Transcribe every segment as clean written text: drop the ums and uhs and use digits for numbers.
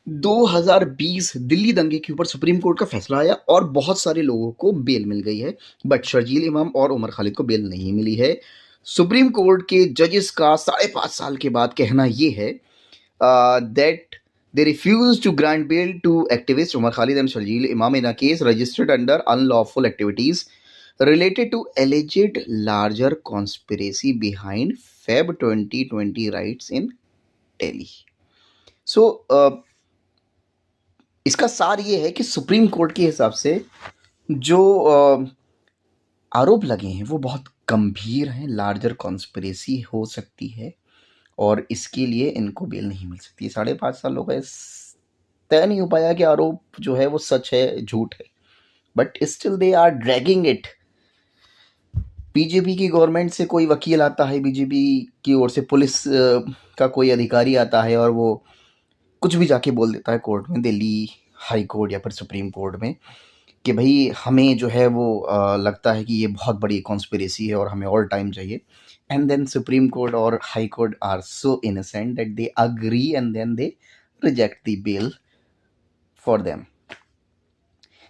2020 दिल्ली दंगे के ऊपर सुप्रीम कोर्ट का फैसला आया और बहुत सारे लोगों को बेल मिल गई है, बट शर्जील इमाम और उमर खालिद को बेल नहीं मिली है। सुप्रीम कोर्ट के जजेस का 5.5 साल के बाद कहना यह है that they refused to grant bail to activists Umar Khalid and Sharjeel Imam in a case registered under unlawful activities related to alleged larger conspiracy behind Feb 2020 riots in Delhi. So, इसका सार ये है कि supreme court के हिसाब से जो आरोप लगे हैं वो बहुत गंभीर हैं, लार्जर कॉन्स्पिरेसी हो सकती है और इसके लिए इनको बेल नहीं मिल सकती। 5.5 साल हो गए, तय नहीं हो पाया कि आरोप जो है वो सच है झूठ है, but still they are dragging it. BJP की गवर्नमेंट से कोई वकील आता है, बीजेपी की ओर से पुलिस का कोई अधिकारी आता है और वो कुछ भी जाके बोल देता है कोर्ट में, दिल्ली हाई कोर्ट या फिर सुप्रीम कोर्ट में, कि भाई हमें जो है वो लगता है कि ये बहुत बड़ी कॉन्स्पिरेसी है और हमें और टाइम चाहिए। एंड देन सुप्रीम कोर्ट और high court are so innocent that they agree and then they reject the bail for them.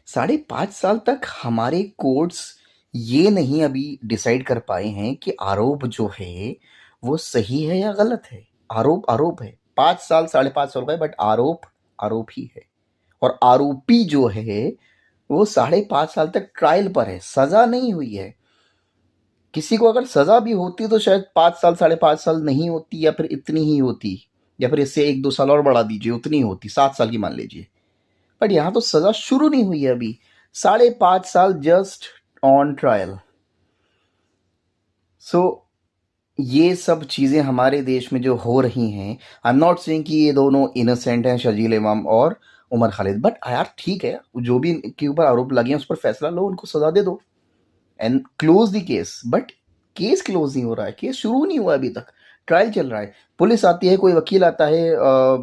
5.5 साल तक हमारे कोर्ट्स ये नहीं अभी डिसाइड कर पाए हैं कि आरोप जो है वो सही है या गलत है। आरोप आरोप है। 5 साल 5.5 साल हो गए, बट आरोप आरोप ही है और आरोपी जो है वो 5.5 साल तक ट्रायल पर है, सजा नहीं हुई है। किसी को अगर सजा भी होती तो शायद 5 साल 5.5 साल नहीं होती, या फिर इतनी ही होती, या फिर इससे 1-2 साल और बढ़ा दीजिए, उतनी होती, 7 साल की मान लीजिए। बट यहाँ तो सजा शुरू नहीं हुई है अभी। 5.5 साल जस्ट ऑन ट्रायल। सो ये सब चीज़ें हमारे देश में जो हो रही हैं, आई एम नॉट सेइंग कि ये दोनों इनोसेंट हैं, शर्जील इमाम और उमर खालिद, बट यार ठीक है, जो भी इनके ऊपर आरोप लगे हैं उस पर फैसला लो, उनको सजा दे दो and close the case. But case close नहीं हो रहा है, केस शुरू नहीं हुआ अभी तक, ट्रायल चल रहा है। पुलिस आती है, कोई वकील आता है,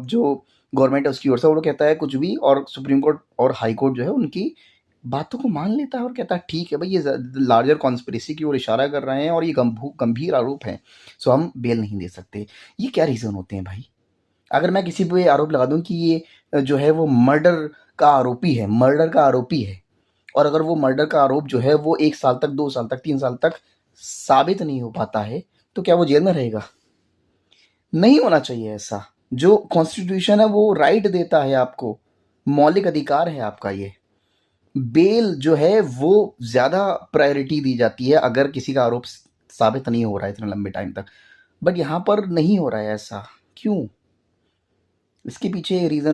जो गवर्नमेंट है उसकी ओर से, वो लोग कहता है कुछ भी, और सुप्रीम कोर्ट और हाई कोर्ट जो है उनकी बातों को मान लेता है और कहता है ठीक है भाई, ये लार्जर कॉन्स्पिरेसी की ओर इशारा कर रहे हैं और ये गंभीर आरोप हैं, सो हम बेल नहीं दे सकते। ये क्या रीज़न होते हैं भाई? अगर मैं किसी पे आरोप लगा दूं कि ये जो है वो मर्डर का आरोपी है, मर्डर का आरोपी है, और अगर वो मर्डर का आरोप जो है वो 1 साल तक, 2 साल तक, 3 साल तक साबित नहीं हो पाता है, तो क्या वो जेल में रहेगा? नहीं होना चाहिए ऐसा। जो कॉन्स्टिट्यूशन है वो राइट देता है आपको, मौलिक अधिकार है आपका ये। बेल जो है वो ज़्यादा प्रायोरिटी दी जाती है अगर किसी का आरोप साबित नहीं हो रहा है इतने लंबे टाइम तक, बट यहाँ पर नहीं हो रहा है ऐसा। क्यों? इसके पीछे रीज़न